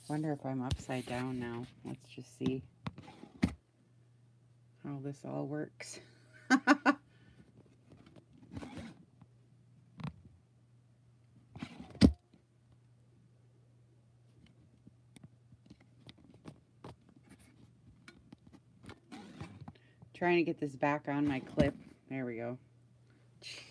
Wonder if I'm upside down now. Let's just see how this all works. Trying to get this back on my clip. There we go. Jeez.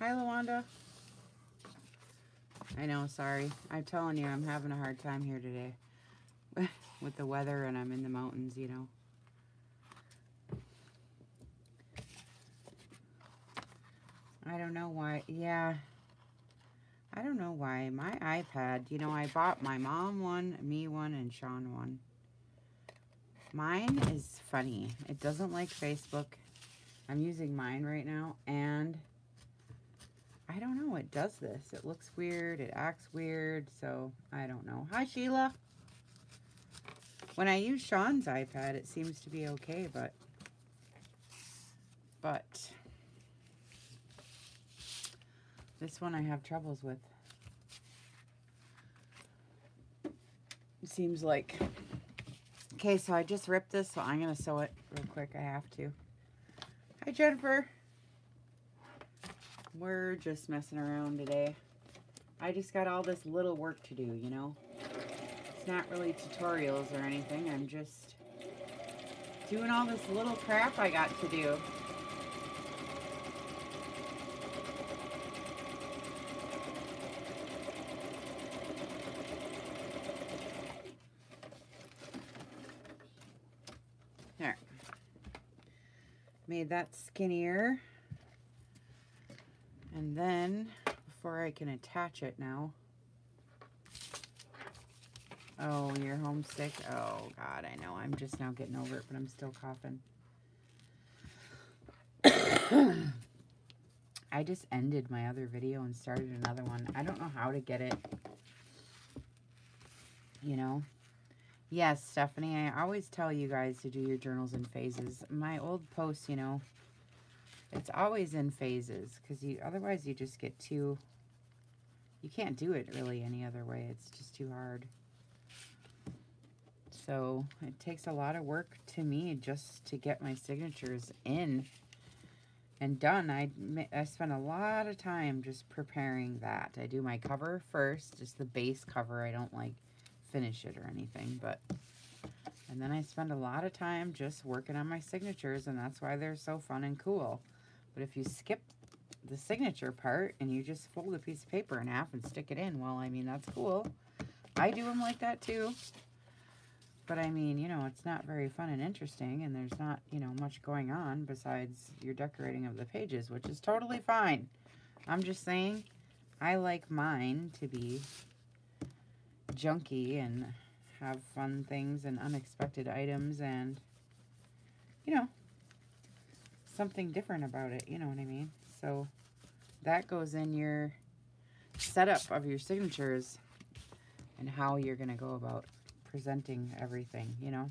Hi, Lawanda. I know, sorry. I'm telling you, I'm having a hard time here today with the weather, and I'm in the mountains, you know. I don't know why. Yeah. I don't know why. My iPad, you know, I bought my mom one, me one, and Sean one. Mine is funny. It doesn't like Facebook. I'm using mine right now, and I don't know. It does this. It looks weird. It acts weird, so I don't know. Hi, Sheila. When I use Sean's iPad, it seems to be okay, but this one I have troubles with. It seems like. Okay, so I just ripped this, so I'm going to sew it real quick. I have to. Hi, Jennifer. We're just messing around today. I just got all this little work to do, you know. It's not really tutorials or anything. I'm just doing all this little crap I got to do. There. Made that skinnier. And then, before I can attach it now. Oh, you're homesick? Oh, God, I know. I'm just now getting over it, but I'm still coughing. I just ended my other video and started another one. I don't know how to get it, you know. Yes, Stephanie, I always tell you guys to do your journals in phases. My old posts, you know, it's always in phases because otherwise you just get too, you can't do it really any other way. It's just too hard. So it takes a lot of work to me just to get my signatures in and done. I spend a lot of time just preparing that. I do my cover first, just the base cover. I don't like finish it or anything, and then I spend a lot of time just working on my signatures, and that's why they're so fun and cool. But if you skip the signature part and you just fold a piece of paper in half and stick it in, well, I mean, that's cool. I do them like that too. But I mean, you know, it's not very fun and interesting, and there's not, you know, much going on besides your decorating of the pages, which is totally fine. I'm just saying, I like mine to be junky and have fun things and unexpected items and, you know, something different about it, you know what I mean? So that goes in your setup of your signatures and how you're going to go about presenting everything, you know.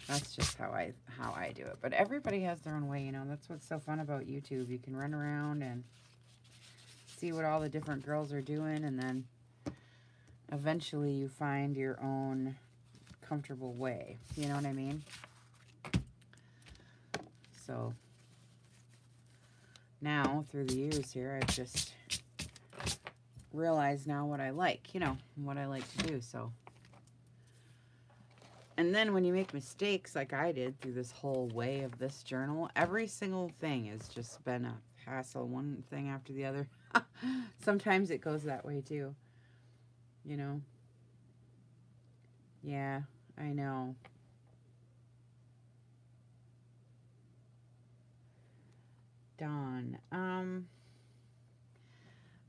That's just how I do it. But everybody has their own way, you know. That's what's so fun about YouTube. You can run around and see what all the different girls are doing, and then eventually you find your own comfortable way. You know what I mean? So now, through the years here, I've just realized now what I like, you know, what I like to do. So, and then when you make mistakes like I did through this whole way of this journal, every single thing has just been a hassle, one thing after the other. Sometimes it goes that way too, you know. Yeah, I know. Dawn,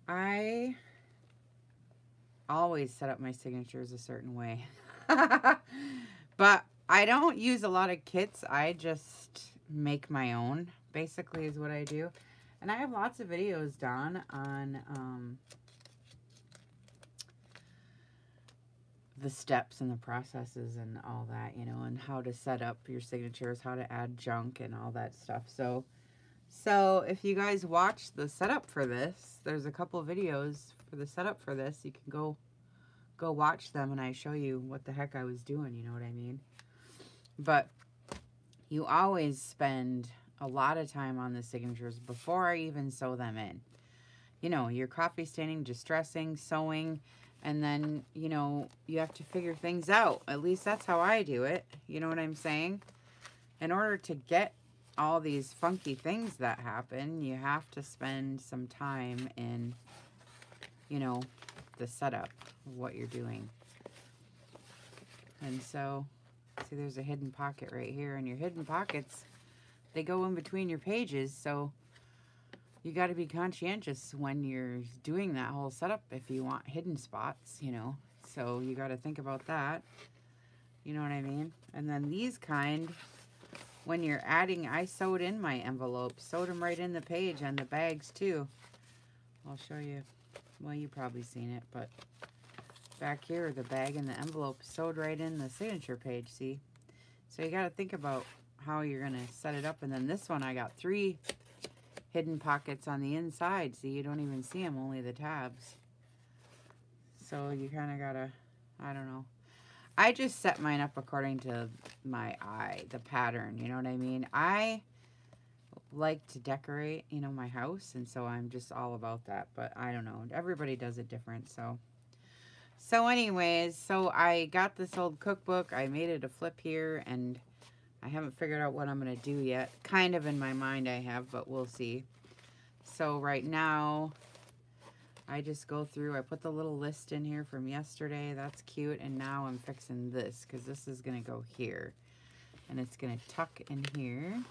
I always set up my signatures a certain way. But I don't use a lot of kits. I just make my own, basically, is what I do. And I have lots of videos done on the steps and the processes and all that, you know, and how to set up your signatures, how to add junk and all that stuff. So if you guys watch the setup for this, there's a couple of videos for the setup for this. You can go watch them and I show you what the heck I was doing, you know what I mean? But you always spend a lot of time on the signatures before I even sew them in. You know, you're coffee staining, distressing, sewing, and then, you know, you have to figure things out. At least that's how I do it. You know what I'm saying? In order to get all these funky things that happen, you have to spend some time in, you know, the setup of what you're doing. And so, see, there's a hidden pocket right here, and your hidden pockets, they go in between your pages, so you got to be conscientious when you're doing that whole setup if you want hidden spots, you know. So you got to think about that. You know what I mean? And then these kind, when you're adding, I sewed in my envelopes, sewed them right in the page and the bags too. I'll show you. Well, you've probably seen it, but back here, the bag and the envelope sewed right in the signature page, see? So you got to think about how you're going to set it up. And then this one, I got 3 hidden pockets on the inside. See, you don't even see them, only the tabs. So you kind of got to, I don't know. I just set mine up according to my eye, the pattern, you know what I mean? I like to decorate, you know, my house, and so I'm just all about that, but I don't know. Everybody does it different, so. So anyways, so I got this old cookbook. I made it a flip here, and I haven't figured out what I'm going to do yet. Kind of in my mind I have, but we'll see. So right now, I just go through, I put the little list in here from yesterday. That's cute. And now I'm fixing this because this is going to go here. And it's going to tuck in here.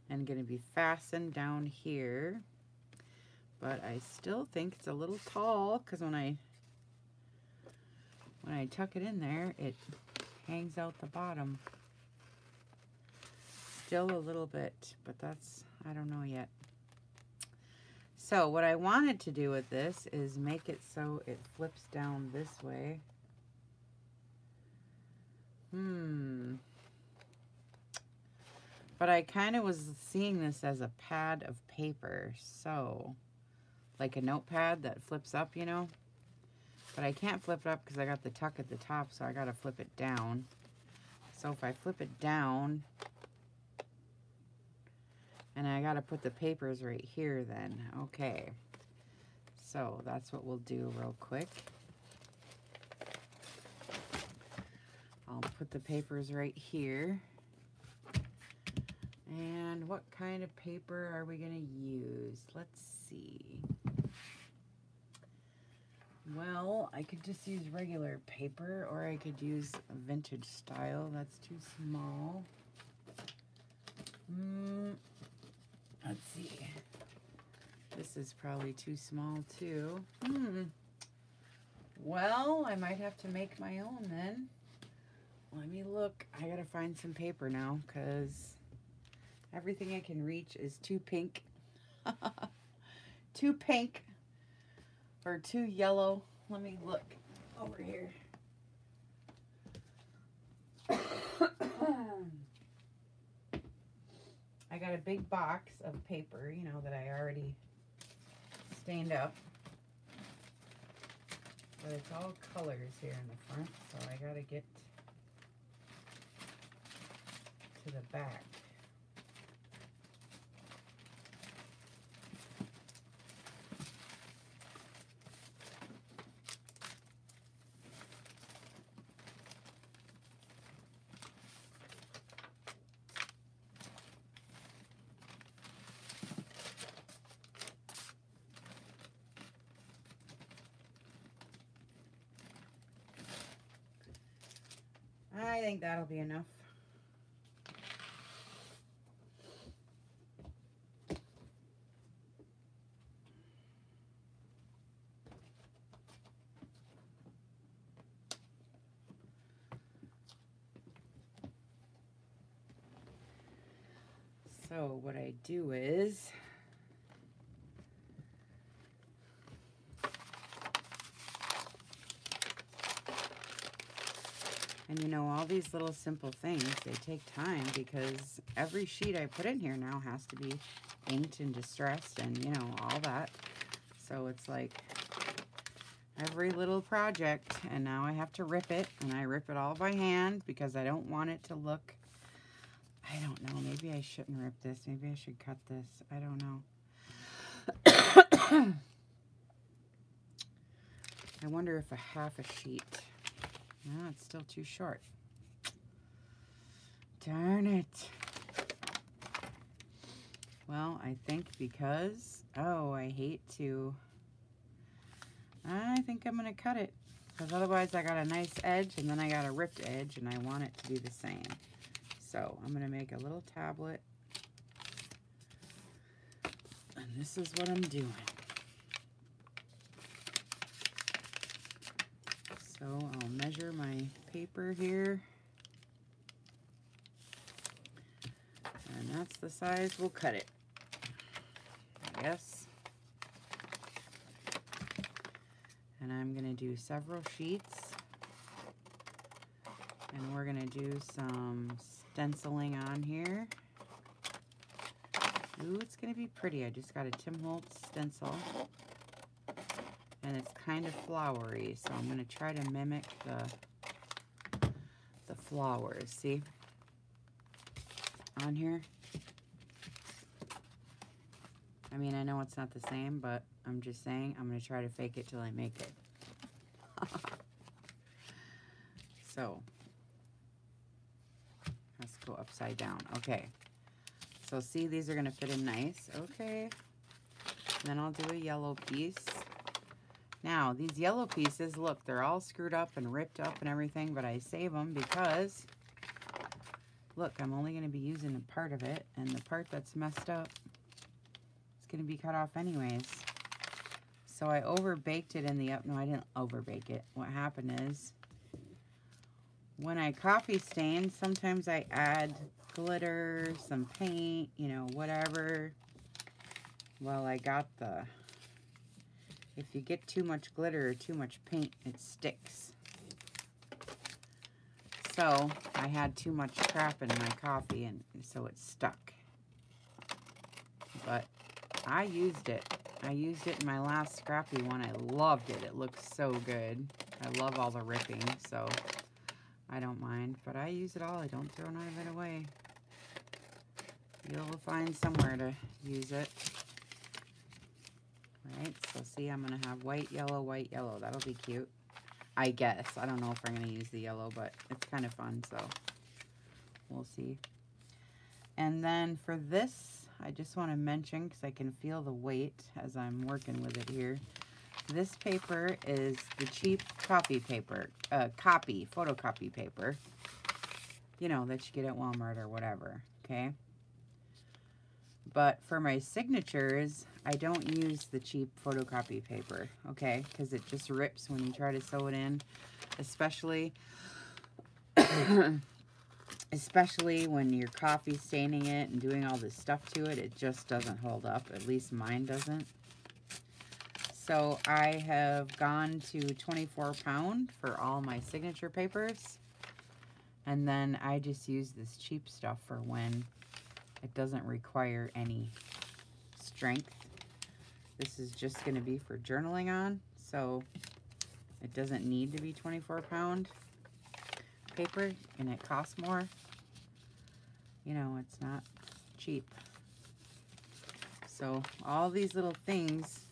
And going to be fastened down here. But I still think it's a little tall because when I tuck it in there, it hangs out the bottom. Still a little bit, but that's, I don't know yet. So what I wanted to do with this is make it so it flips down this way. But I kind of was seeing this as a pad of paper, so like a notepad that flips up, you know. But I can't flip it up because I got the tuck at the top, so I got to flip it down. So if I flip it down, and I got to put the papers right here then. Okay. So that's what we'll do real quick. I'll put the papers right here. And what kind of paper are we going to use? Let's see. Well, I could just use regular paper, or I could use vintage style. That's too small. Let's see. This is probably too small too. Well, I might have to make my own then. Let me look. I gotta find some paper now because everything I can reach is too pink. Too pink. Or too yellow. Let me look over here. I got a big box of paper, you know, that I already stained up. But it's all colors here in the front, so I gotta get to the back. I think that'll be enough. So what I do is and you know, all these little simple things, they take time because every sheet I put in here now has to be inked and distressed and, you know, all that. So it's like every little project, and now I have to rip it, and I rip it all by hand because I don't want it to look, I don't know, maybe I shouldn't rip this. Maybe I should cut this. I don't know. I wonder if a half a sheet. No, it's still too short. Darn it. Well, I think because, oh, I think I'm going to cut it. Because otherwise I got a nice edge and then I got a ripped edge and I want it to be the same. So I'm going to make a little tablet. And this is what I'm doing. So I'll measure my paper here. And that's the size we'll cut it, I guess. And I'm going to do several sheets. And we're going to do some stenciling on here. Ooh, it's going to be pretty. I just got a Tim Holtz stencil. And it's kind of flowery, so I'm going to try to mimic the flowers. See? On here. I mean, I know it's not the same, but I'm just saying I'm going to try to fake it till I make it. So, let's go upside down. Okay. So, see, these are going to fit in nice. Okay. Then I'll do a yellow piece. Now, these yellow pieces, look, they're all screwed up and ripped up and everything, but I save them because, look, I'm only going to be using a part of it, and the part that's messed up is going to be cut off anyways. So I over-baked it in the no, I didn't over-bake it. What happened is, when I coffee stain, sometimes I add glitter, some paint, you know, whatever. Well, I got the... If you get too much glitter or too much paint, it sticks. So, I had too much crap in my coffee, and so it stuck. But I used it. I used it in my last scrappy one. I loved it. It looks so good. I love all the ripping, so I don't mind. But I use it all. I don't throw none of it away. You'll find somewhere to use it. Right, so see, I'm going to have white, yellow. That'll be cute. I guess. I don't know if I'm going to use the yellow, but it's kind of fun, so we'll see. And then for this, I just want to mention, because I can feel the weight as I'm working with it here. This paper is the cheap coffee paper, photocopy paper, you know, that you get at Walmart or whatever, okay? But for my signatures, I don't use the cheap photocopy paper, okay? Because it just rips when you try to sew it in, especially when you're coffee staining it and doing all this stuff to it. It just doesn't hold up. At least mine doesn't. So I have gone to 24 pound for all my signature papers. And then I just use this cheap stuff for when it doesn't require any strength. This is just going to be for journaling on, so it doesn't need to be 24 pound paper, and it costs more. You know, it's not cheap. So all these little things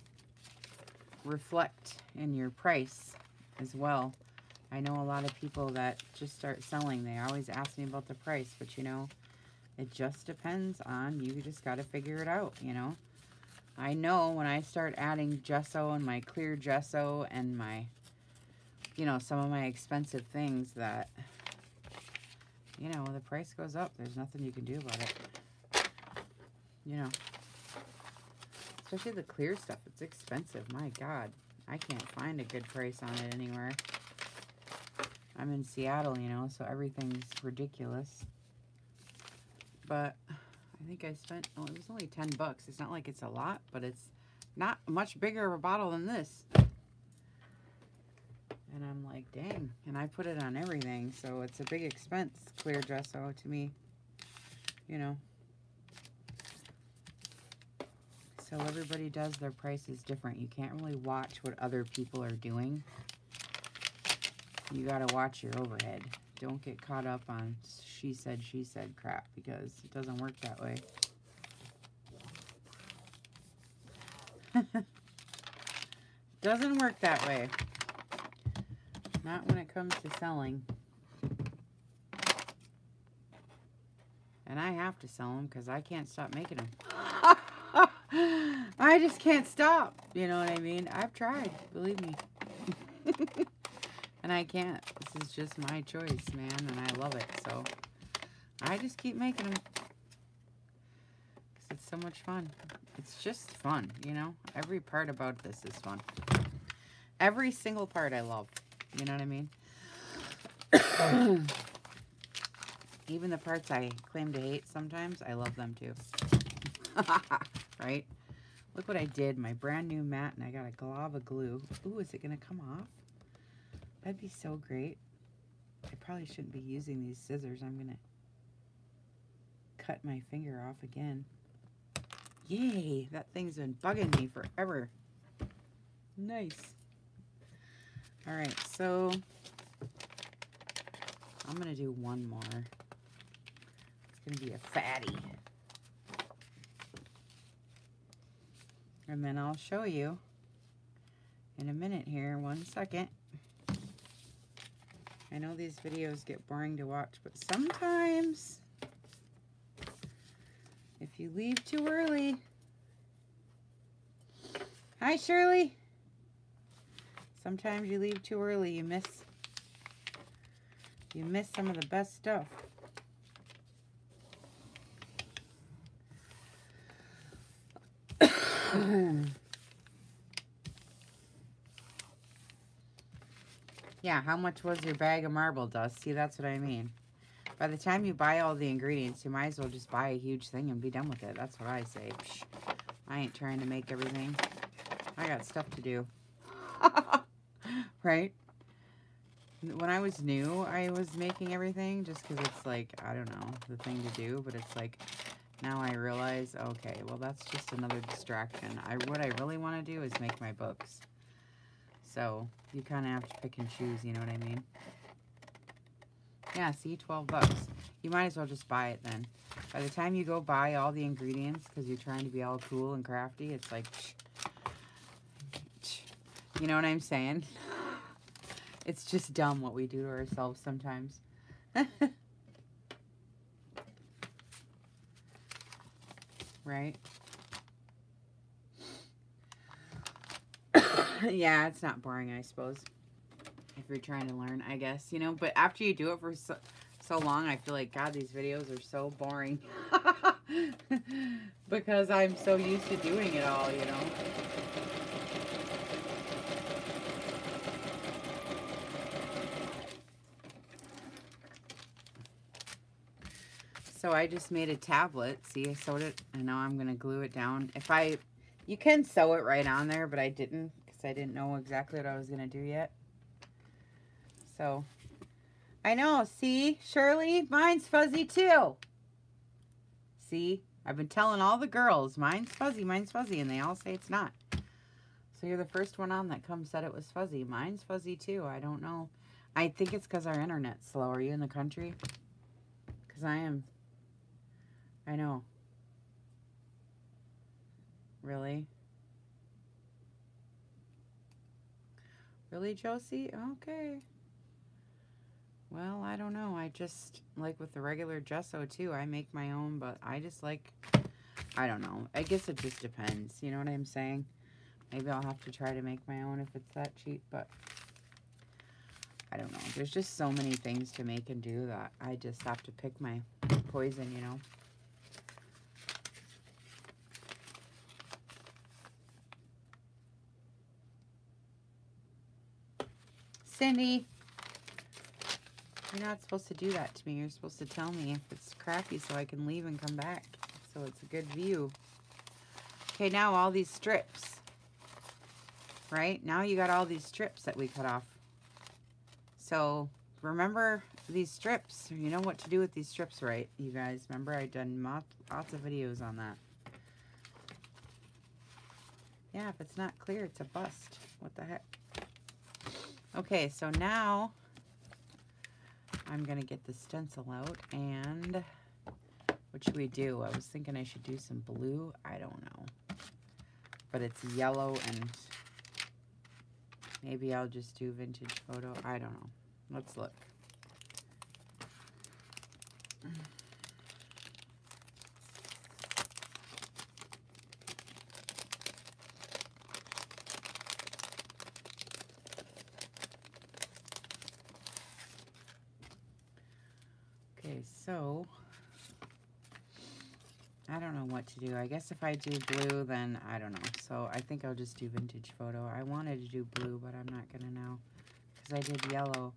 reflect in your price as well. I know a lot of people that just start selling, they always ask me about the price, but you know, it just depends on, you just got to figure it out, you know. I know when I start adding gesso and my clear gesso and my, you know, some of my expensive things that, you know, the price goes up. There's nothing you can do about it. You know. Especially the clear stuff. It's expensive. My God. I can't find a good price on it anywhere. I'm in Seattle, you know, so everything's ridiculous. But I think I spent, oh, it was only 10 bucks. It's not like it's a lot, but it's not much bigger of a bottle than this. And I'm like, dang. And I put it on everything, so it's a big expense, Clear Gesso, to me. You know. So everybody does their prices different. You can't really watch what other people are doing. You gotta watch your overhead. Don't get caught up on she said crap, because it doesn't work that way. Doesn't work that way. Not when it comes to selling. And I have to sell them because I can't stop making them. I just can't stop. You know what I mean? I've tried, believe me. And I can't. This is just my choice, man, and I love it. So I just keep making them because it's so much fun. It's just fun, you know? Every part about this is fun. Every single part I love. You know what I mean? Even the parts I claim to hate sometimes, I love them too. Right? Look what I did. My brand new mat, and I got a glob of glue. Ooh, is it going to come off? That'd be so great. I probably shouldn't be using these scissors. I'm going to cut my finger off again. Yay! That thing's been bugging me forever. Nice. Alright, so I'm going to do one more. It's going to be a fatty. And then I'll show you in a minute here. 1 second. I know these videos get boring to watch, but sometimes if you leave too early. Hi, Shirley. Sometimes you leave too early, you miss some of the best stuff. Yeah, how much was your bag of marble dust? See, that's what I mean. By the time you buy all the ingredients, you might as well just buy a huge thing and be done with it. That's what I say. Psh, I ain't trying to make everything. I got stuff to do. Right? When I was new, I was making everything just because it's like, I don't know, the thing to do. But it's like, now I realize, okay, well, that's just another distraction. What I really want to do is make my books. So you kind of have to pick and choose, you know what I mean? Yeah, see, 12 bucks. You might as well just buy it then. By the time you go buy all the ingredients because you're trying to be all cool and crafty, it's like, you know what I'm saying? It's just dumb what we do to ourselves sometimes. Right? Yeah, it's not boring, I suppose. If you're trying to learn, I guess, you know. But after you do it for so long, I feel like, God, these videos are so boring. Because I'm so used to doing it all, you know. So I just made a tablet. See, I sewed it, and now I'm going to glue it down. You can sew it right on there, but I didn't because I didn't know exactly what I was going to do yet. So, I know, see, Shirley, mine's fuzzy too. See, I've been telling all the girls, mine's fuzzy, and they all say it's not. So you're the first one on that said it was fuzzy. Mine's fuzzy too, I don't know. I think it's because our internet's slow. Are you in the country? Because I am. I know. Really? Really, Josie? Okay. Well, I don't know. I just, like with the regular gesso too, I make my own, but I just like, I don't know. I guess it just depends. You know what I'm saying? Maybe I'll have to try to make my own if it's that cheap, but I don't know. There's just so many things to make and do that I just have to pick my poison, you know? Cindy, you're not supposed to do that to me. You're supposed to tell me if it's crappy so I can leave and come back. so it's a good view. Okay, now all these strips, right? Now you got all these strips that we cut off. So remember these strips. You know what to do with these strips, right? You guys, remember I've done lots of videos on that. Yeah, if it's not clear, it's a bust. What the heck? Okay, so now I'm going to get the stencil out, and what should we do? I was thinking I should do some blue. I don't know. But it's yellow, and maybe I'll just do vintage photo. I don't know. Let's look. Okay, so I don't know what to do. I guess if I do blue, then I don't know. So I think I'll just do vintage photo. I wanted to do blue, but I'm not going to now because I did yellow.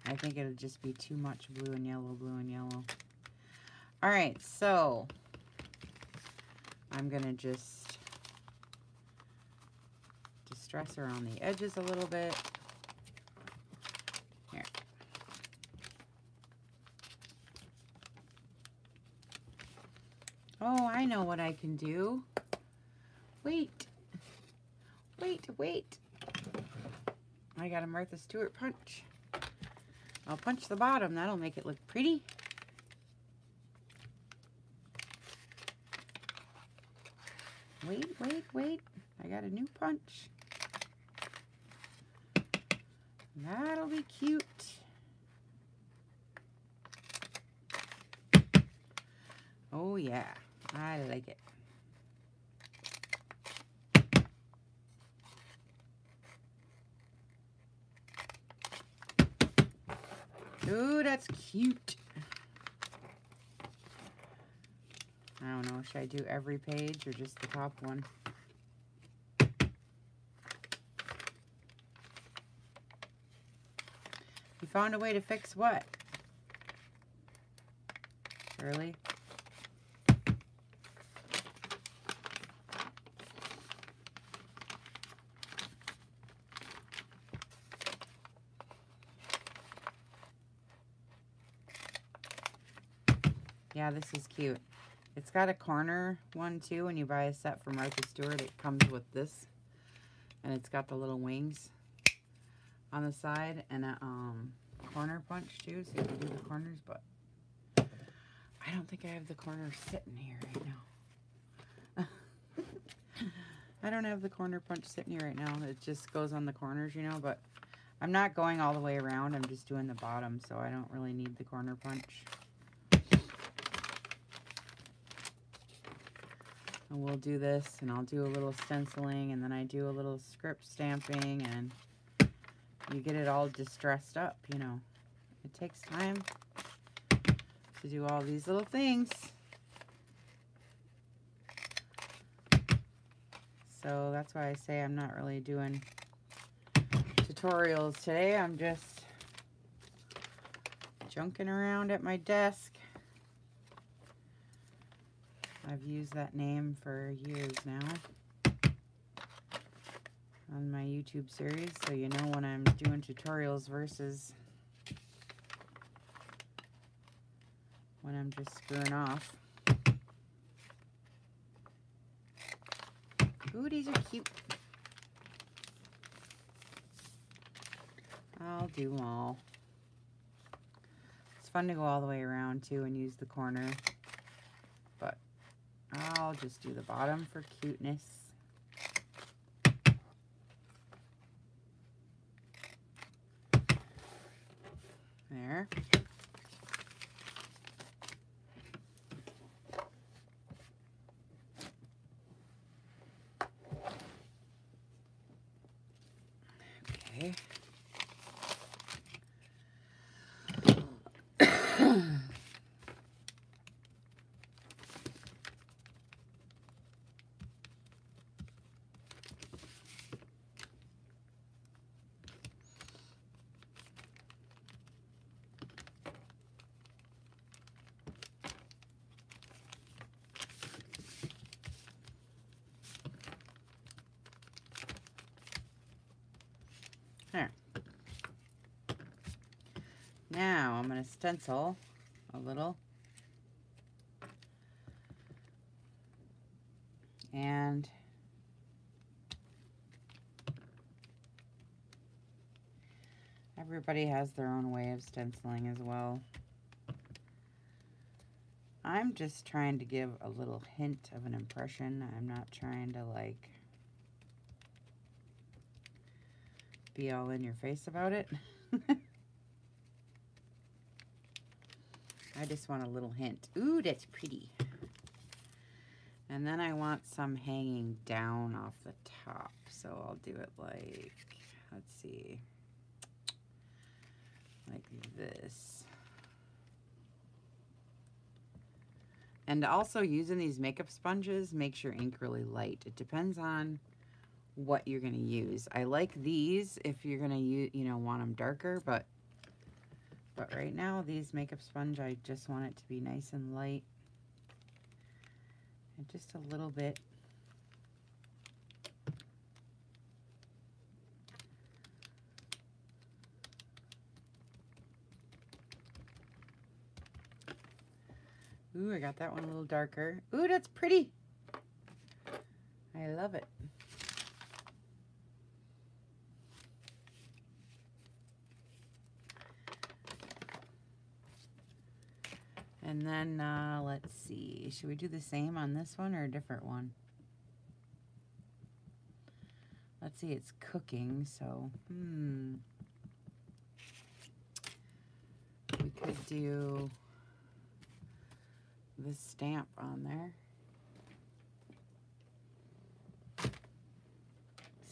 I think it'll just be too much blue and yellow, blue and yellow. All right, so I'm going to just distress around the edges a little bit. Here. Oh, I know what I can do. Wait. Wait, wait. I got a Martha Stewart punch. I'll punch the bottom. That'll make it look pretty. Wait, wait, wait. I got a new punch. That'll be cute. Oh, yeah. I like it. Ooh, that's cute. I don't know. Should I do every page or just the top one? You found a way to fix what? Shirley? Yeah, this is cute. It's got a corner one too. When you buy a set from Martha Stewart, it comes with this. And it's got the little wings on the side and a corner punch too, so you can do the corners, but I don't think I have the corners sitting here right now. I don't have the corner punch sitting here right now. It just goes on the corners, you know, but I'm not going all the way around. I'm just doing the bottom, so I don't really need the corner punch. And we'll do this, and I'll do a little stenciling, and then I do a little script stamping, and you get it all distressed up, you know. It takes time to do all these little things. So that's why I say I'm not really doing tutorials today. I'm just junking around at my desk. I've used that name for years now on my YouTube series, so you know when I'm doing tutorials versus when I'm just screwing off. Ooh, these are cute. I'll do them all. It's fun to go all the way around too and use the corner, but I'll just do the bottom for cuteness. There. Okay. There. Now I'm going to stencil a little. And everybody has their own way of stenciling as well. I'm just trying to give a little hint of an impression. I'm not trying to like be all in your face about it. I just want a little hint. Ooh, that's pretty. And then I want some hanging down off the top. So I'll do it like, let's see, like this. And also using these makeup sponges makes your ink really light. It depends on what you're going to use. I like these if you're going to use, you know, want them darker, but right now these makeup sponge, I just want it to be nice and light. And just a little bit. Ooh, I got that one a little darker. Ooh, that's pretty. I love it. And then, let's see. Should we do the same on this one or a different one? Let's see, it's cooking, so, we could do this stamp on there.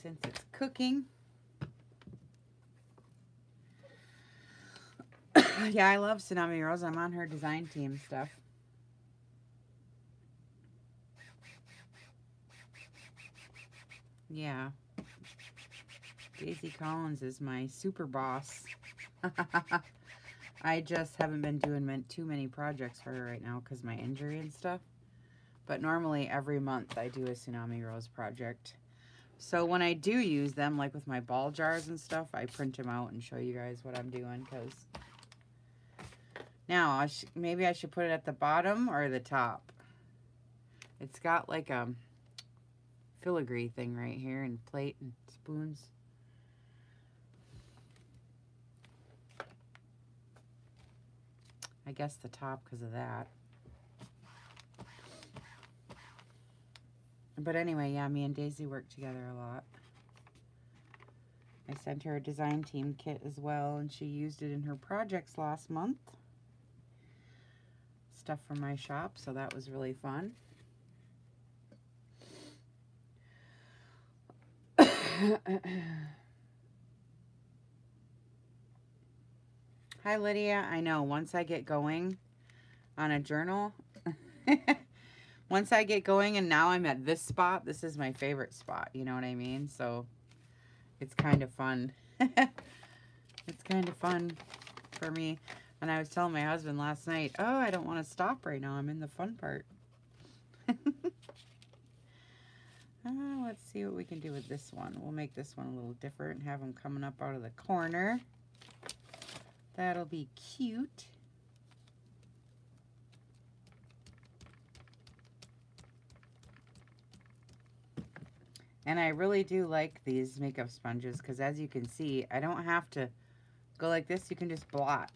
Since it's cooking. Yeah, I love Tsunami Rose. I'm on her design team stuff. Yeah. Daisy Collins is my super boss. I just haven't been doing too many projects for her right now because of my injury and stuff. But normally every month I do a Tsunami Rose project. So when I do use them, like with my ball jars and stuff, I print them out and show you guys what I'm doing. Because now, maybe I should put it at the bottom or the top. It's got like a filigree thing right here and plate and spoons. I guess the top because of that. But anyway, yeah, me and Daisy work together a lot. I sent her a design team kit as well, and she used it in her projects last month. Stuff from my shop, so that was really fun. Hi, Lydia. I know, once I get going on a journal, once I get going and now I'm at this spot, this is my favorite spot, you know what I mean? So it's kind of fun. It's kind of fun for me. And I was telling my husband last night, oh, I don't want to stop right now. I'm in the fun part. Let's see what we can do with this one. We'll make this one a little different. Have them coming up out of the corner. That'll be cute. And I really do like these makeup sponges because as you can see, I don't have to go like this. You can just blot.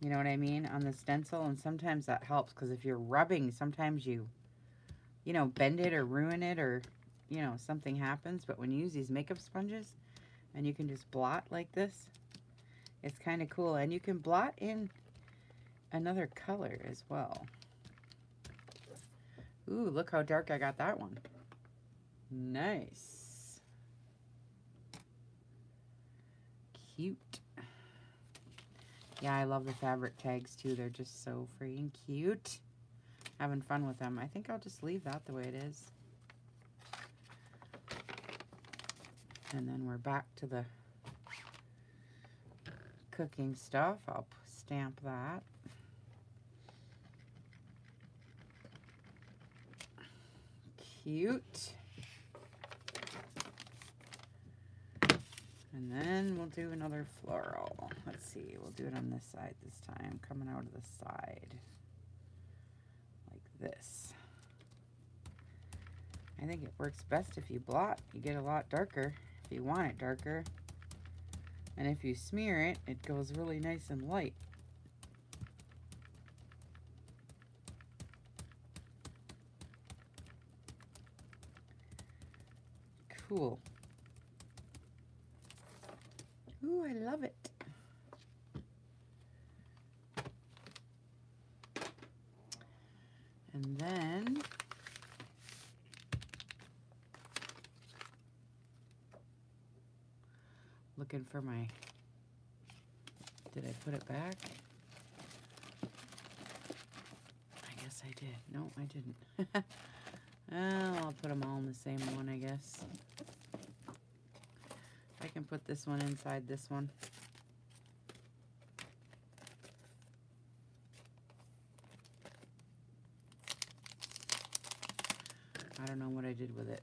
You know what I mean? On the stencil. And sometimes that helps because if you're rubbing, sometimes you know, bend it or ruin it or, you know, something happens. But when you use these makeup sponges and you can just blot like this, it's kind of cool. And you can blot in another color as well. Ooh, look how dark I got that one. Nice. Cute. Yeah, I love the fabric tags too. They're just so freaking cute. Having fun with them. I think I'll just leave that the way it is. And then we're back to the cooking stuff. I'll stamp that. Cute. And then we'll do another floral. Let's see, we'll do it on this side this time, coming out of the side. Like this. I think it works best if you blot. You get a lot darker if you want it darker. And if you smear it, it goes really nice and light. Cool. Ooh, I love it. And then looking for my, did I put it back? I guess I did. No, I didn't. Well, I'll put them all in the same one, I guess. I can put this one inside this one. I don't know what I did with it.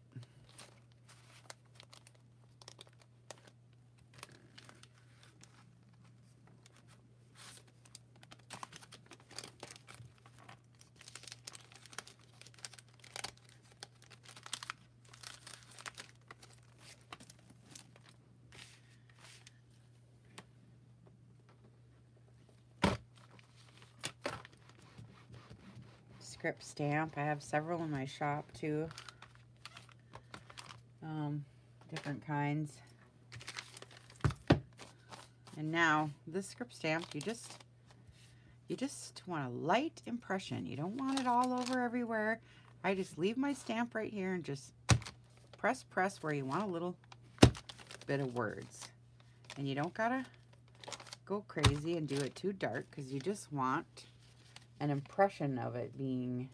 Script stamp. I have several in my shop too. Different kinds. And now this script stamp, you just want a light impression. You don't want it all over everywhere. I just leave my stamp right here and just press where you want a little bit of words. And you don't gotta go crazy and do it too dark, because you just want an impression of it being,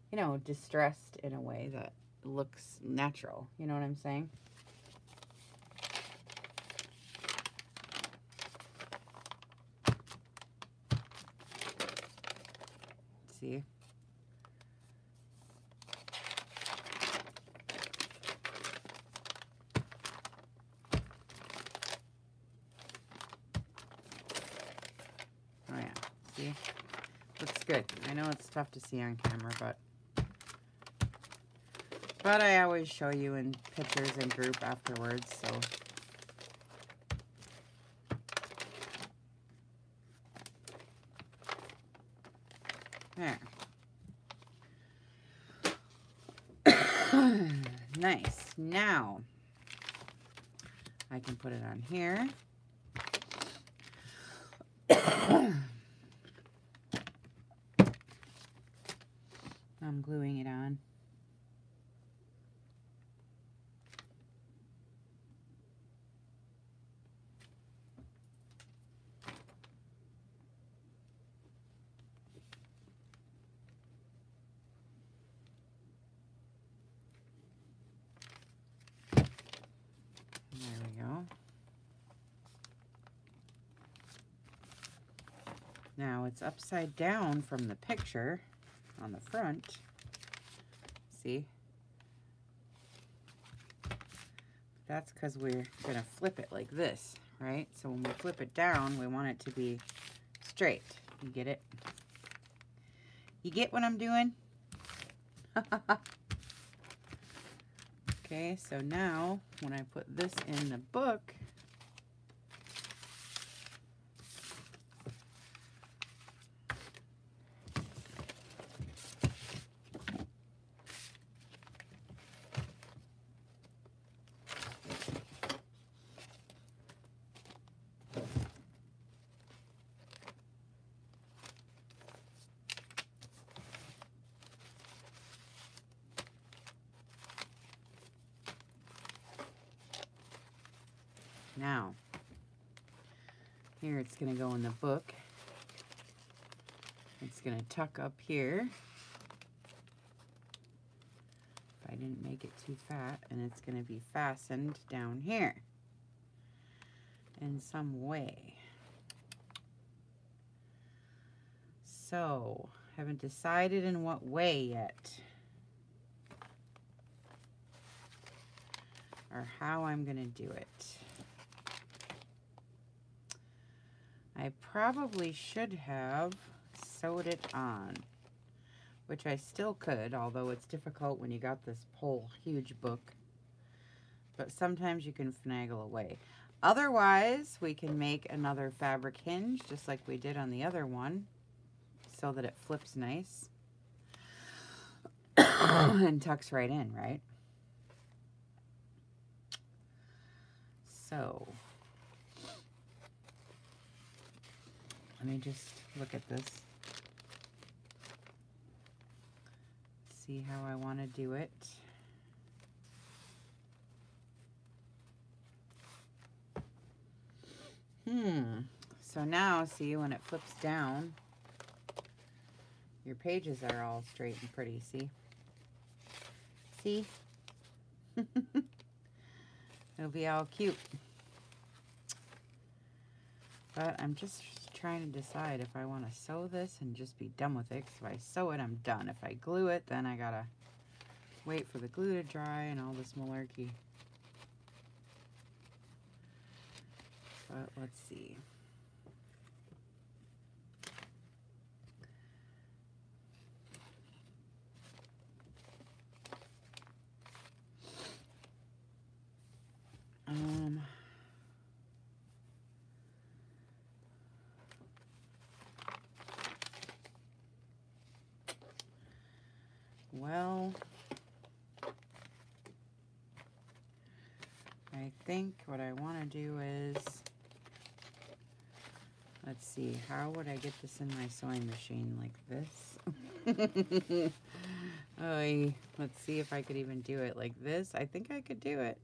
you know, distressed in a way that looks natural. You know what I'm saying? See? Oh yeah, see? Looks good. I know it's tough to see on camera, but I always show you in pictures and group afterwards, so. There. Nice. Now, I can put it on here. I'm gluing it on. There we go. Now it's upside down from the picture on the front. See? That's because we're going to flip it like this, right? So when we flip it down, we want it to be straight. You get it? You get what I'm doing? Okay, so now when I put this in the book, now, here it's going to go in the book. It's going to tuck up here. If I didn't make it too fat, and it's going to be fastened down here in some way. So, haven't decided in what way yet, or how I'm going to do it. probably should have sewed it on, which I still could, although it's difficult when you got this whole huge book. But sometimes you can finagle away. Otherwise, we can make another fabric hinge, just like we did on the other one, so that it flips nice and tucks right in, right? So, let me just look at this. See how I want to do it. So now, see, when it flips down, your pages are all straight and pretty, see? See? It'll be all cute. But I'm just trying to decide if I want to sew this and just be done with it. Because if I sew it, I'm done. If I glue it, then I gotta wait for the glue to dry and all this malarkey. But let's see. Well, I think what I want to do is, let's see, how would I get this in my sewing machine like this? Oh, let's see if I could even do it like this. I think I could do it.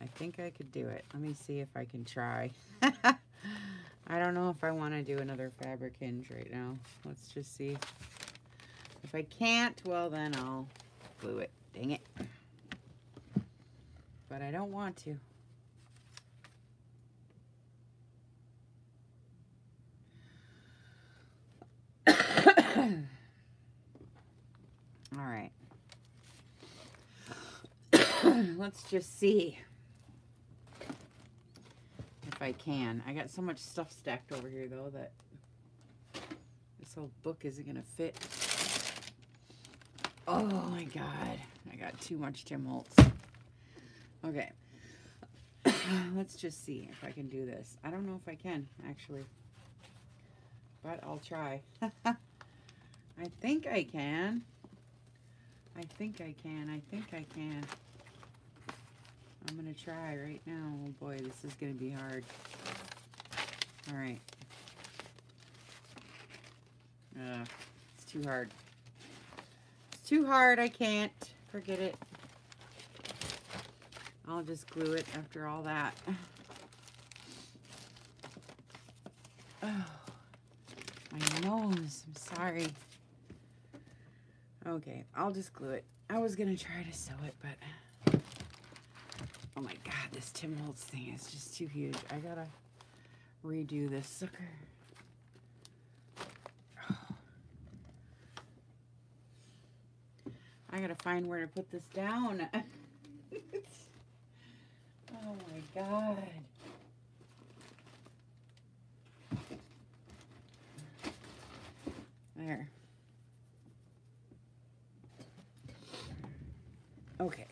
I think I could do it. Let me see if I can try. I don't know if I want to do another fabric hinge right now. Let's just see. If I can't, well then I'll glue it. Dang it. But I don't want to. All right. Let's just see if I can. I got so much stuff stacked over here though that this whole book isn't gonna fit. Oh my God, I got too much Tim Holtz. Okay, let's just see if I can do this. I don't know if I can, actually, but I'll try. I think I can. I think I can. I think I can. I'm gonna try right now. Oh boy, this is gonna be hard. All right. It's too hard. It's too hard. I can't. Forget it. I'll just glue it after all that. Oh, my nose. I'm sorry. Okay, I'll just glue it. I was gonna try to sew it, but oh my God, this Tim Holtz thing is just too huge. I gotta redo this sucker. I gotta find where to put this down. Oh my God. There. Okay.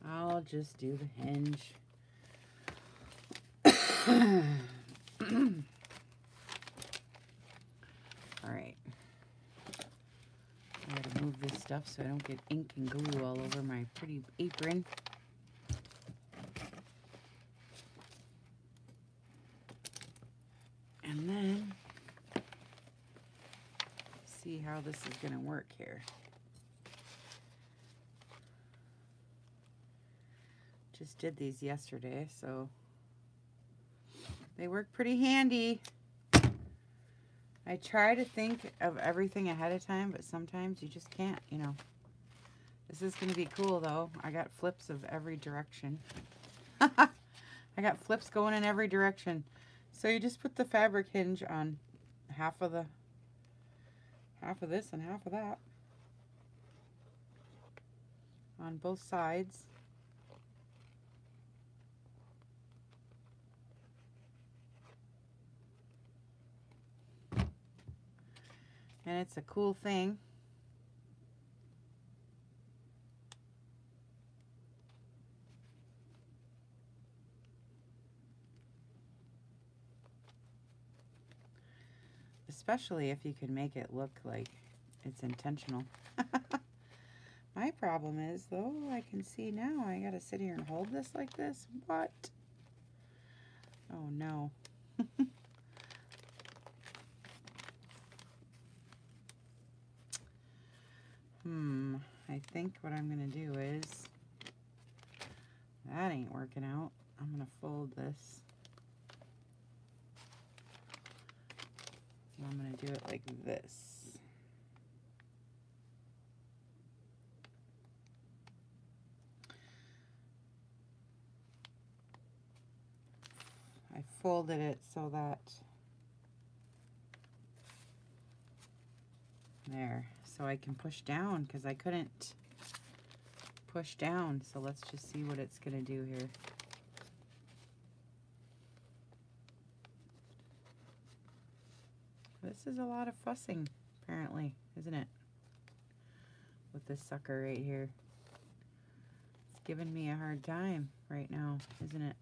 I'll just do the hinge. All right. I gotta move this stuff so I don't get ink and glue all over my pretty apron. And then see how this is gonna work here. Just did these yesterday, so they work pretty handy. I try to think of everything ahead of time, but sometimes you just can't, you know. This is going to be cool, though. I got flips of every direction. I got flips going in every direction. So you just put the fabric hinge on half of this and half of that. on both sides. And it's a cool thing. Especially if you can make it look like it's intentional. My problem is, though, I can see now I gotta sit here and hold this like this. What? Oh no. I think what I'm gonna do is, that ain't working out. I'm gonna fold this. I'm gonna do it like this. I folded it so that, there, so I can push down, because I couldn't push down. So let's just see what it's gonna do here. This is a lot of fussing, apparently, isn't it? With this sucker right here. It's giving me a hard time right now, isn't it?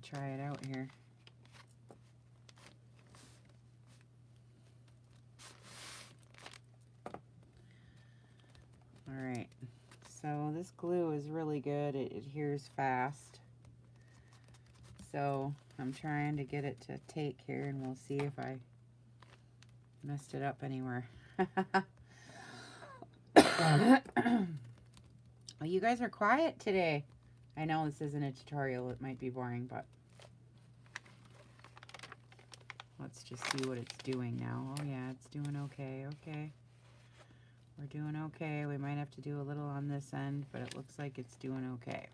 Try it out here. Alright, so this glue is really good. It adheres fast. So I'm trying to get it to take here, and we'll see if I messed it up anywhere. Well, you guys are quiet today. I know this isn't a tutorial. It might be boring, but let's just see what it's doing now. Oh yeah, it's doing okay. Okay. We're doing okay. We might have to do a little on this end, but it looks like it's doing okay.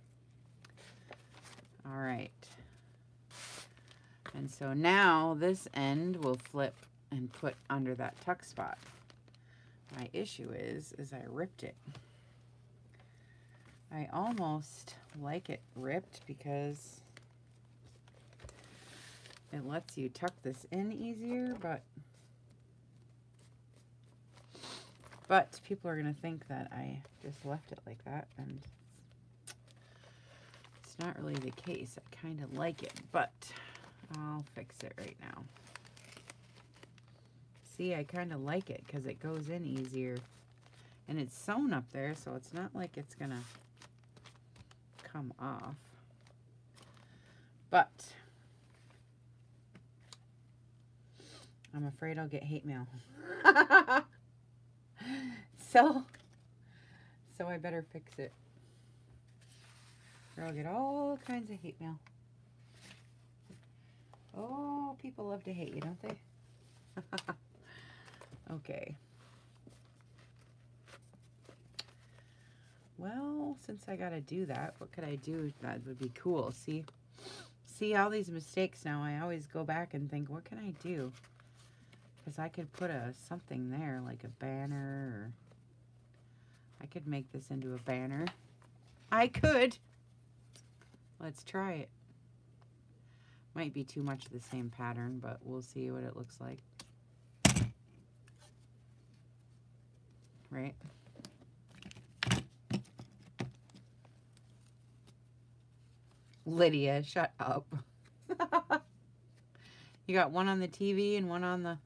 All right. And so now this end will flip and put under that tuck spot. My issue is I ripped it. I almost like it ripped because it lets you tuck this in easier, but people are going to think that I just left it like that, and it's not really the case. I kind of like it, but I'll fix it right now. See, I kind of like it because it goes in easier, and it's sewn up there, so it's not like it's going to come off. But I'm afraid I'll get hate mail. So I better fix it, or I'll get all kinds of hate mail. Oh, people love to hate you, don't they? Okay. Well, since I gotta do that, what could I do that would be cool? See all these mistakes now. I always go back and think, what can I do? Because I could put something there, like a banner, or I could make this into a banner. I could. Let's try it. Might be too much of the same pattern, but we'll see what it looks like. Right? Lydia, shut up. You got one on the TV and one on the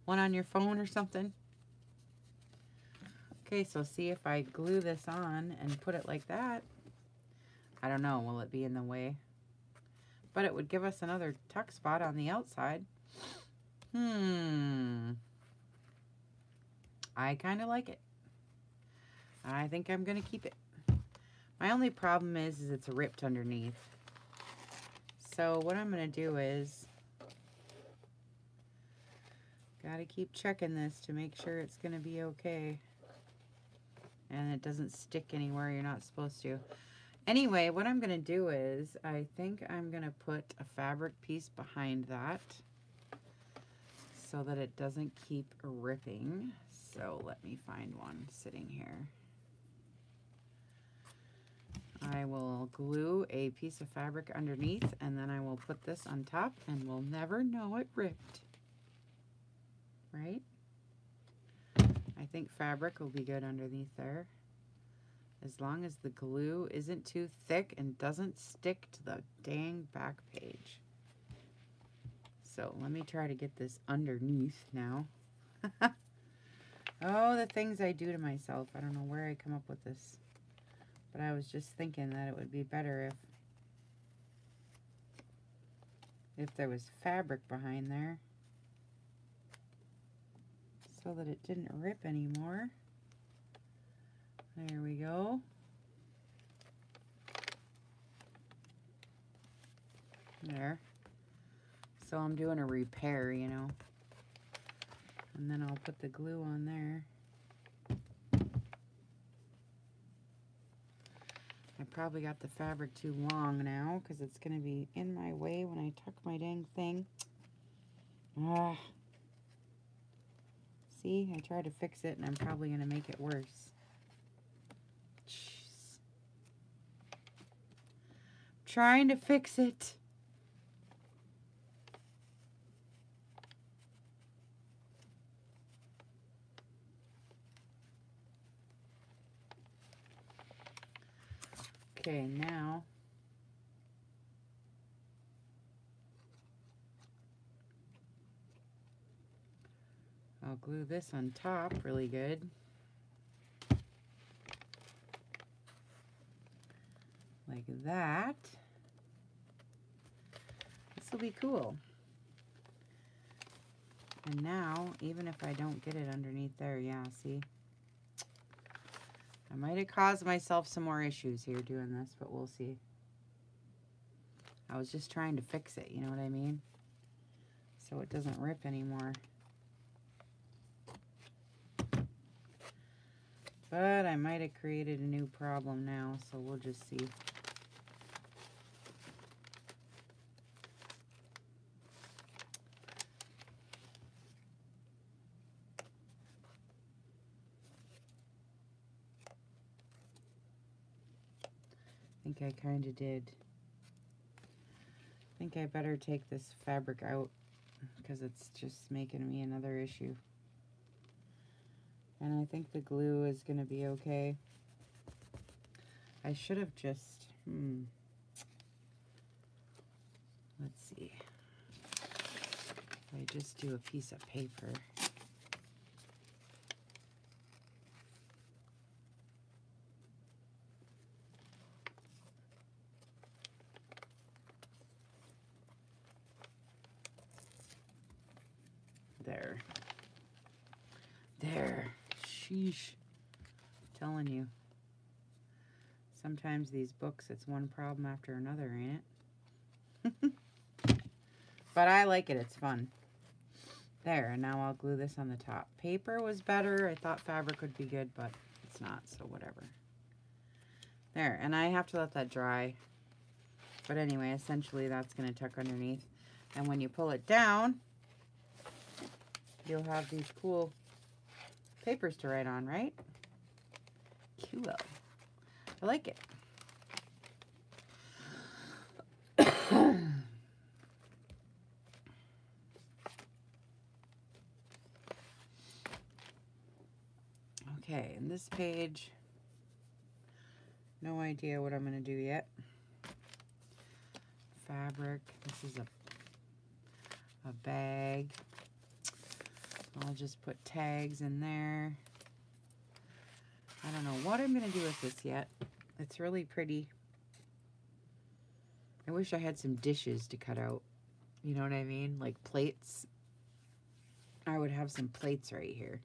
one on your phone or something. Okay, so see if I glue this on and put it like that. I don't know, will it be in the way? But it would give us another tuck spot on the outside. I kind of like it. I think I'm going to keep it. My only problem is it's ripped underneath. So what I'm going to do is, got to keep checking this to make sure it's going to be okay. and it doesn't stick anywhere you're not supposed to. Anyway, what I'm going to do is I think I'm going to put a fabric piece behind that so that it doesn't keep ripping. So let me find one sitting here. I will glue a piece of fabric underneath, and then I will put this on top, and we'll never know it ripped. Right? I think fabric will be good underneath there, as long as the glue isn't too thick and doesn't stick to the dang back page. So let me try to get this underneath now. Oh, the things I do to myself. I don't know where I come up with this. But I was just thinking that it would be better if there was fabric behind there so that it didn't rip anymore. There we go. There. So I'm doing a repair, you know. And then I'll put the glue on there. I probably got the fabric too long now because it's going to be in my way when I tuck my dang thing. Ah. See, I tried to fix it and I'm probably going to make it worse. Jeez. I'm trying to fix it. Okay, now I'll glue this on top really good. Like that. This will be cool. And now, even if I don't get it underneath there, yeah, see? I might have caused myself some more issues here doing this, but we'll see. I was just trying to fix it, you know what I mean? So it doesn't rip anymore. But I might have created a new problem now, so we'll just see. I think I kind of did. I think I better take this fabric out because it's just making me another issue. And I think the glue is going to be okay. I should have just, let's see. If I just do a piece of paper. There. There. Sheesh. I'm telling you. Sometimes these books, it's one problem after another, ain't it? But I like it. It's fun. There. And now I'll glue this on the top. Paper was better. I thought fabric would be good, but it's not, so whatever. There. And I have to let that dry. But anyway, essentially that's going to tuck underneath. And when you pull it down, you'll have these cool papers to write on, right? Cool. I like it. Okay, and this page, no idea what I'm going to do yet. Fabric. This is a bag. I'll just put tags in there. I don't know what I'm going to do with this yet. It's really pretty. I wish I had some dishes to cut out. You know what I mean? Like plates. I would have some plates right here.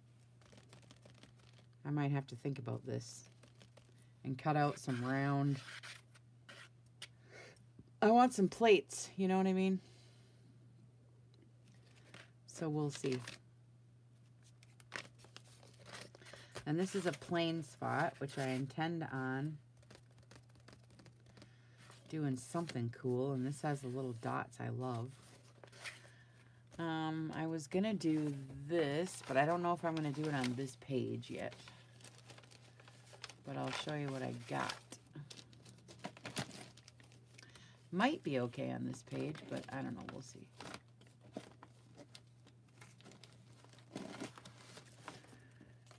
I might have to think about this. And cut out some round. I want some plates. You know what I mean? So we'll see. And this is a plain spot, which I intend on doing something cool. And this has the little dots I love. I was going to do this, but I don't know if I'm going to do it on this page yet. But I'll show you what I got. Might be okay on this page, but I don't know. We'll see.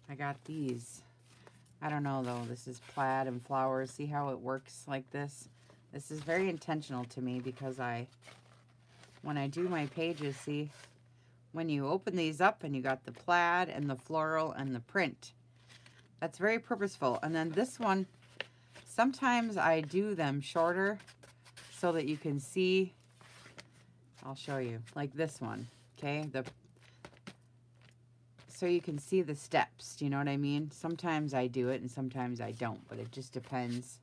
I got these. I don't know, though. This is plaid and flowers. See how it works like this? This is very intentional to me because when I do my pages, see, when you open these up and you got the plaid and the floral and the print, that's very purposeful. And then this one, sometimes I do them shorter so that you can see. I'll show you, like this one, okay? So you can see the steps, do you know what I mean? Sometimes I do it and sometimes I don't, but it just depends.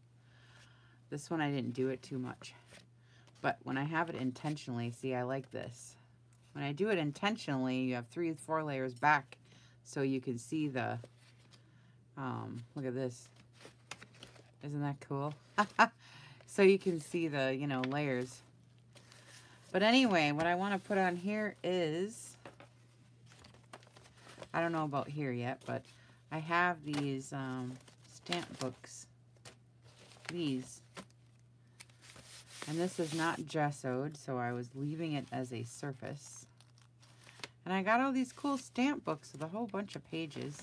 This one I didn't do it too much. But when I have it intentionally, see, I like this. When I do it intentionally, you have 3 or 4 layers back so you can see the, look at this. Isn't that cool? So you can see the, you know, layers. But anyway, what I want to put on here is, I don't know about here yet, but I have these stamp books. These. And this is not gessoed, so I was leaving it as a surface. And I got all these cool stamp books with a whole bunch of pages.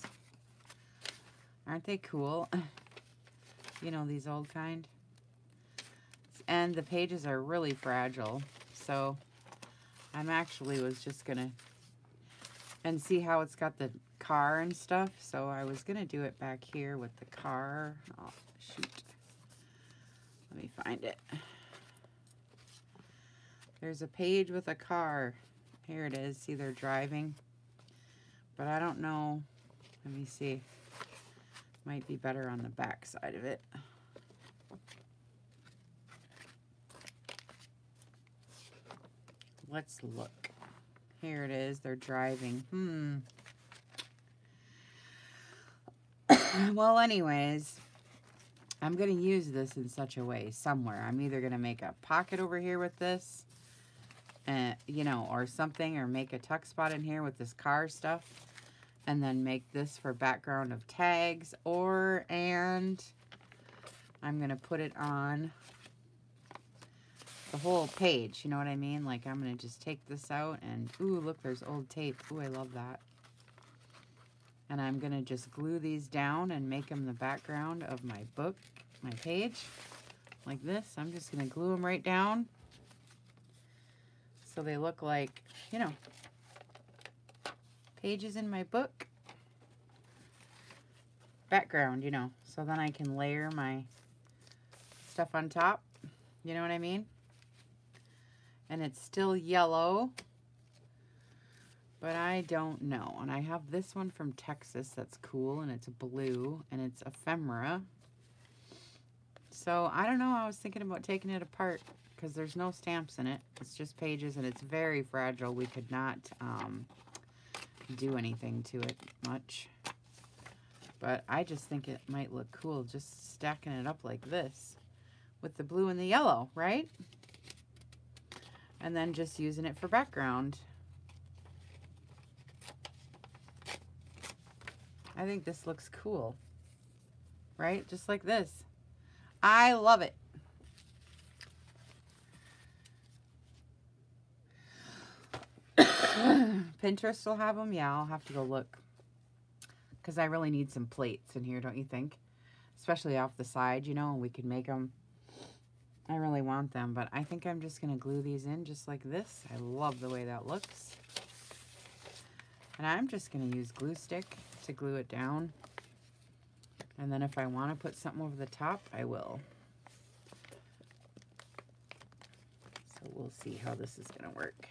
Aren't they cool? You know, these old kind. And the pages are really fragile. So I'm actually was just going to, and see how it's got the car and stuff. So I was going to do it back here with the car. Oh, shoot. Let me find it. There's a page with a car. Here it is. See, they're driving. But I don't know. Let me see. Might be better on the back side of it. Let's look. Here it is. They're driving. Well, anyways, I'm going to use this in such a way somewhere. I'm either going to make a pocket over here with this, you know, or something, or make a tuck spot in here with this car stuff, and then make this for background of tags, and I'm going to put it on the whole page, you know what I mean? Like, I'm going to just take this out and, ooh, look, there's old tape. Ooh, I love that. And I'm going to just glue these down and make them the background of my book, my page, like this. I'm just going to glue them right down so they look like, you know, pages in my book. Background, you know, so then I can layer my stuff on top. You know what I mean? And it's still yellow, but I don't know. And I have this one from Texas that's cool, and it's blue, and it's ephemera. So I don't know. I was thinking about taking it apart because there's no stamps in it. It's just pages, and it's very fragile. We could not do anything to it much. But I just think it might look cool just stacking it up like this with the blue and the yellow, right? And then just using it for background. I think this looks cool, right? Just like this. I love it. Pinterest will have them? Yeah, I'll have to go look. Because I really need some plates in here, don't you think? Especially off the side, you know, and we can make them. I really want them, but I think I'm just going to glue these in just like this. I love the way that looks. And I'm just going to use glue stick to glue it down. And then if I want to put something over the top, I will. So we'll see how this is going to work.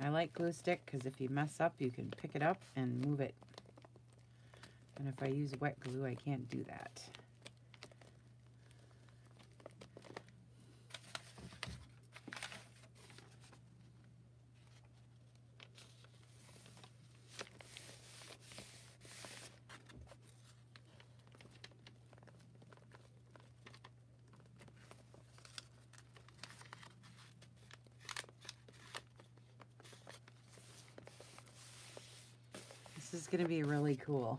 I like glue stick because if you mess up, you can pick it up and move it. And if I use wet glue, I can't do that. This is going to be really cool.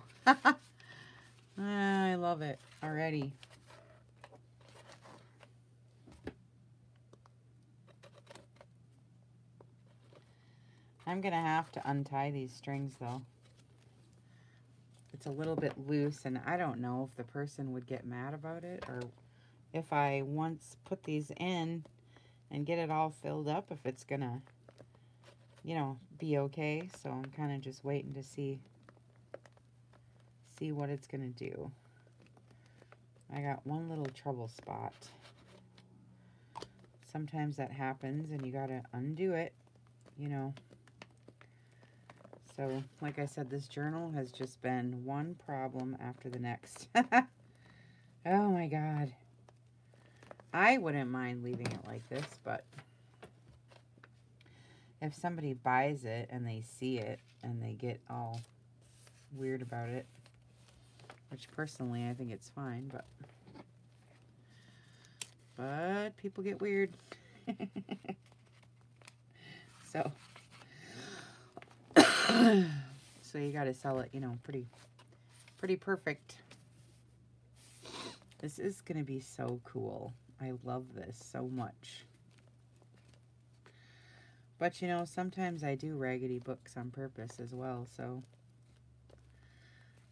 I love it already. I'm going to have to untie these strings though. It's a little bit loose and I don't know if the person would get mad about it or if I once put these in and get it all filled up, if it's going to, you know, be okay. So I'm kind of just waiting to see what it's going to do. I got one little trouble spot. Sometimes that happens and you got to undo it, you know. So, like I said, this journal has just been one problem after the next. Oh my God. I wouldn't mind leaving it like this, but if somebody buys it and they see it and they get all weird about it, which personally I think it's fine, but people get weird. So you got to sell it, you know, pretty perfect. This is going to be so cool. I love this so much. But, you know, sometimes I do raggedy books on purpose as well, so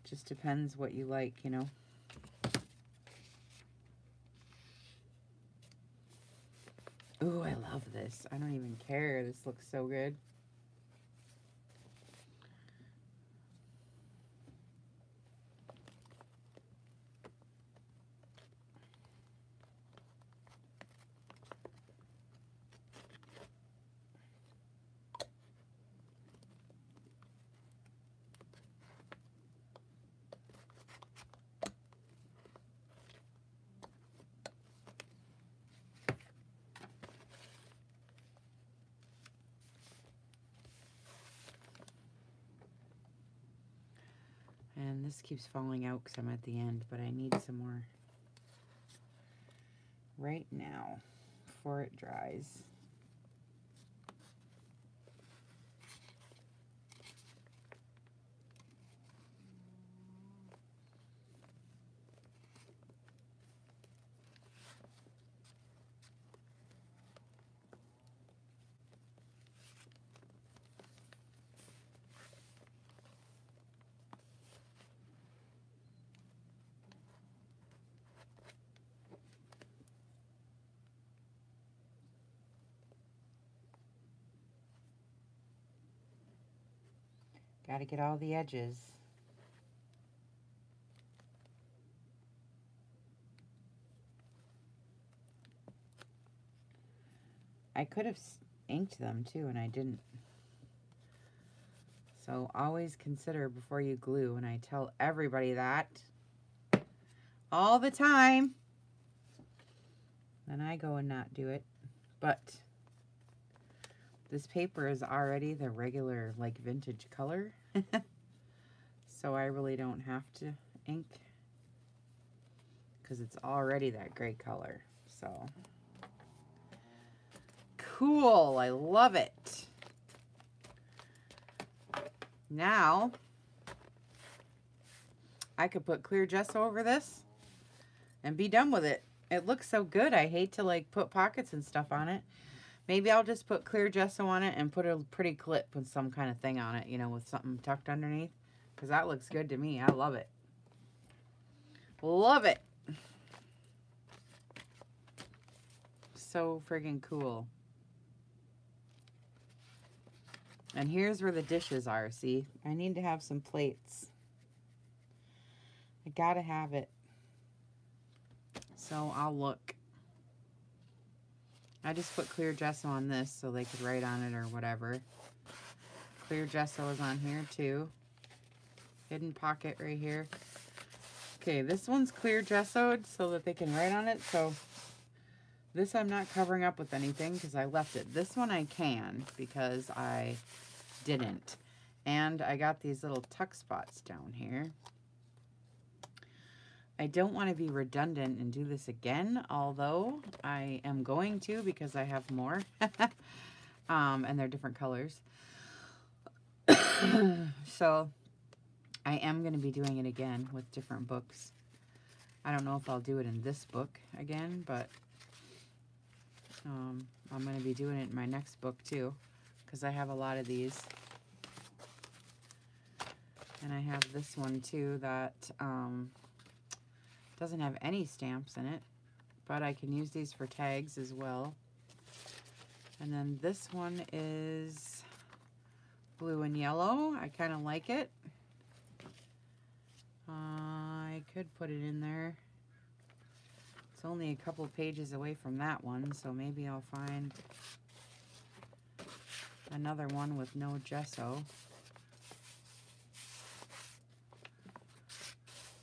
just depends what you like, you know. Ooh, I love this. I don't even care. This looks so good. And this keeps falling out because I'm at the end, but I need some more right now before it dries. Got to get all the edges. I could have inked them too, and I didn't. So always consider before you glue, and I tell everybody that all the time. Then I go and not do it. But this paper is already the regular, like, vintage color. So I really don't have to ink because it's already that gray color. So cool. I love it. Now I could put clear gesso over this and be done with it. It looks so good. I hate to, like, put pockets and stuff on it. Maybe I'll just put clear gesso on it and put a pretty clip with some kind of thing on it, you know, with something tucked underneath. Because that looks good to me. I love it. Love it. So friggin' cool. And here's where the dishes are, see? I need to have some plates. I gotta have it. So I'll look. I just put clear gesso on this so they could write on it or whatever. Clear gesso is on here too. Hidden pocket right here. Okay, this one's clear gessoed so that they can write on it. So this I'm not covering up with anything because I left it. This one I can because I didn't. And I got these little tuck spots down here. I don't want to be redundant and do this again, although I am going to because I have more. And they're different colors. So I am going to be doing it again with different books. I don't know if I'll do it in this book again, but I'm going to be doing it in my next book too, because I have a lot of these. And I have this one too that doesn't have any stamps in it, but I can use these for tags as well. And then this one is blue and yellow. I kind of like it. I could put it in there. It's only a couple pages away from that one, so maybe I'll find another one with no gesso.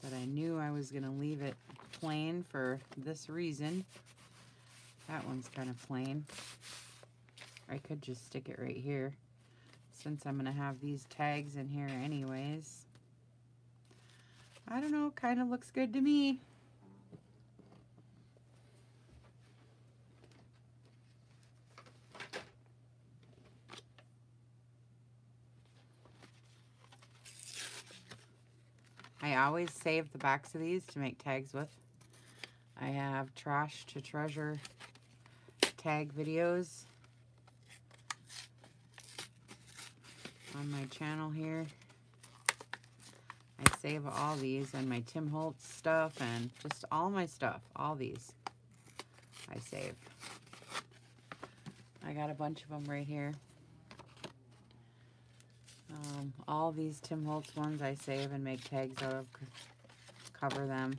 But I knew I was going to leave it plain for this reason. That one's kind of plain. I could just stick it right here, since I'm going to have these tags in here anyways. I don't know, kind of looks good to me. I always save the backs of these to make tags with. I have Trash to Treasure tag videos on my channel here. I save all these, and my Tim Holtz stuff, and just all my stuff. All these I save. I got a bunch of them right here. All these Tim Holtz ones I save and make tags out of, cover them,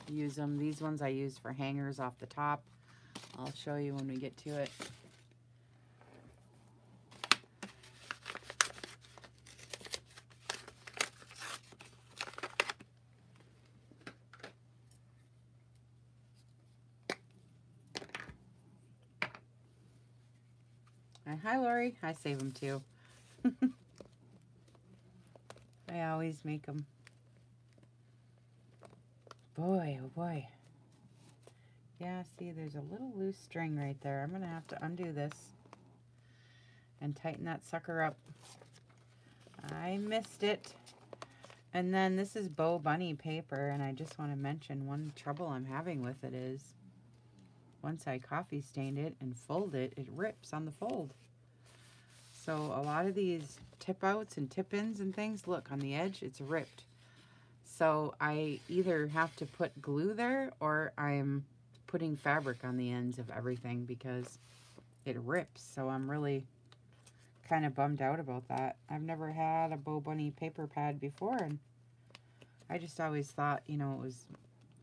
use them. These ones I use for hangers off the top. I'll show you when we get to it. And hi, Lori. I save them too. I always make them. Boy, oh boy. Yeah, see, there's a little loose string right there. I'm going to have to undo this and tighten that sucker up. I missed it. And then this is Bo Bunny paper, and I just want to mention one trouble I'm having with it is once I coffee stained it and fold it, it rips on the fold. So a lot of these tip outs and tip ins and things, look on the edge, it's ripped. So I either have to put glue there or I'm putting fabric on the ends of everything because it rips. So I'm really kind of bummed out about that. I've never had a Bo Bunny paper pad before, and I just always thought, you know, it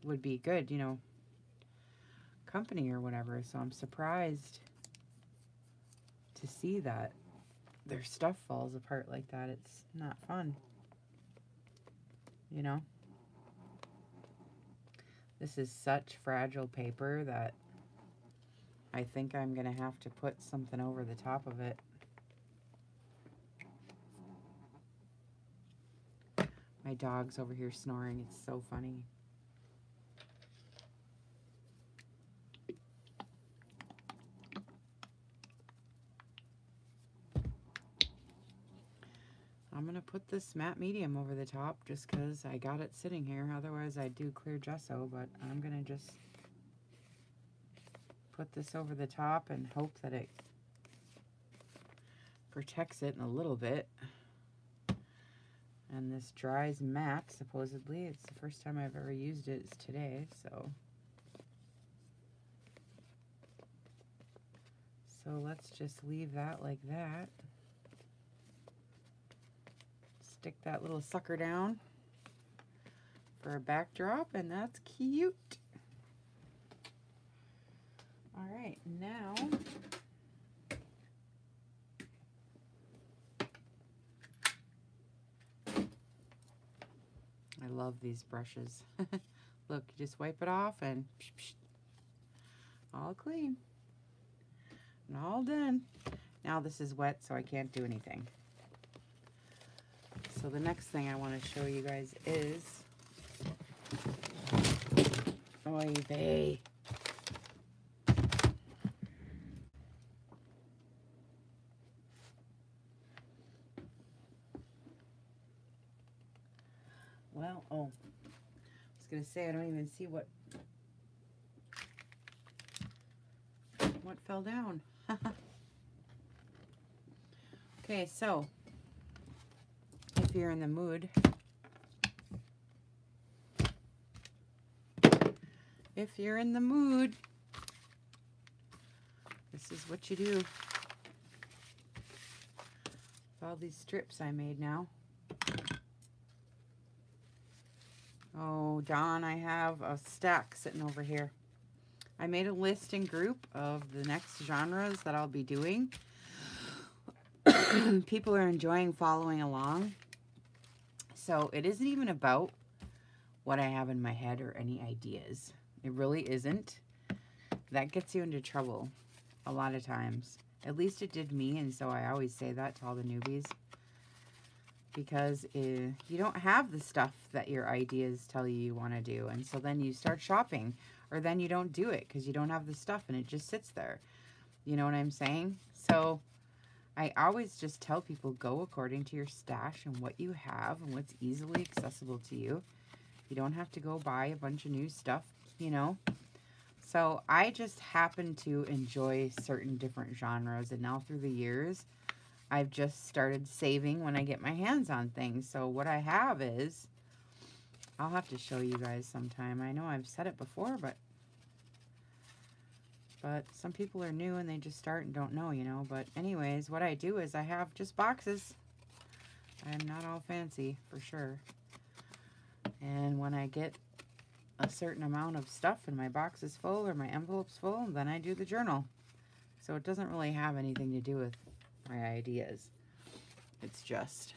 would be good, you know, company or whatever. So I'm surprised to see that their stuff falls apart like that. It's not fun, you know. This is such fragile paper that I think I'm gonna have to put something over the top of it. My dog's over here snoring. It's so funny. I'm going to put this matte medium over the top just because I got it sitting here. Otherwise, I'd do clear gesso, but I'm going to just put this over the top and hope that it protects it in a little bit. And this dries matte, supposedly. It's the first time I've ever used it is today, so. So let's just leave that like that. Stick that little sucker down for a backdrop, and that's cute. All right, now I love these brushes. Look, you just wipe it off and psh, psh, all clean and all done. Now this is wet, so I can't do anything. So the next thing I want to show you guys is, oy vey. Well, oh, I was going to say, I don't even see what fell down. Okay, so if you're in the mood, this is what you do with all these strips I made now. Oh, Dawn, I have a stack sitting over here. I made a list and group of the next genres that I'll be doing. People are enjoying following along. So it isn't even about what I have in my head or any ideas. It really isn't. That gets you into trouble a lot of times. At least it did me, and so I always say that to all the newbies. Because you don't have the stuff that your ideas tell you want to do. And so then you start shopping, or then you don't do it because you don't have the stuff and it just sits there. You know what I'm saying? So I always just tell people, go according to your stash and what you have and what's easily accessible to you. You don't have to go buy a bunch of new stuff, you know. So I just happen to enjoy certain different genres, and now through the years, I've just started saving when I get my hands on things. So what I have is, I'll have to show you guys sometime. I know I've said it before, but some people are new and they just start and don't know, you know. But anyways, what I do is I have just boxes. I'm not all fancy, for sure. And when I get a certain amount of stuff and my box is full or my envelope's full, then I do the journal. So it doesn't really have anything to do with my ideas. It's just.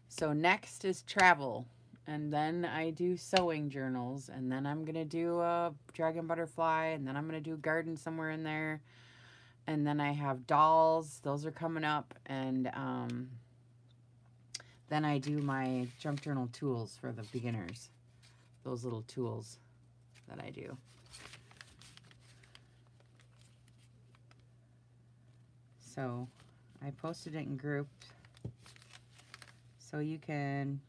So next is travel. And then I do sewing journals. And then I'm going to do a dragon butterfly. And then I'm going to do garden somewhere in there. And then I have dolls. Those are coming up. And then I do my junk journal tools for the beginners. Those little tools that I do. So I posted it in groups so you can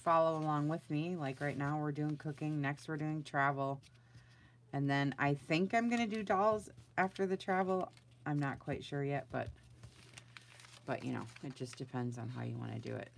follow along with me. Like right now we're doing cooking, next we're doing travel, and then I think I'm gonna do dolls after the travel. I'm not quite sure yet, but you know, it just depends on how you want to do it.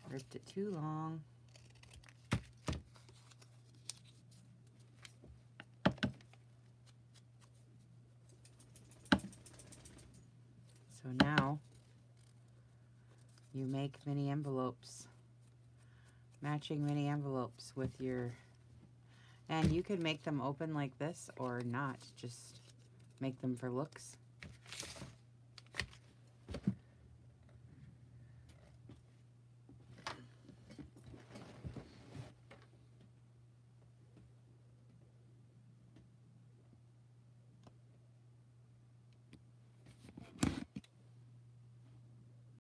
Ripped it too long. So now you make mini envelopes, matching mini envelopes with your, and you can make them open like this or not, just make them for looks.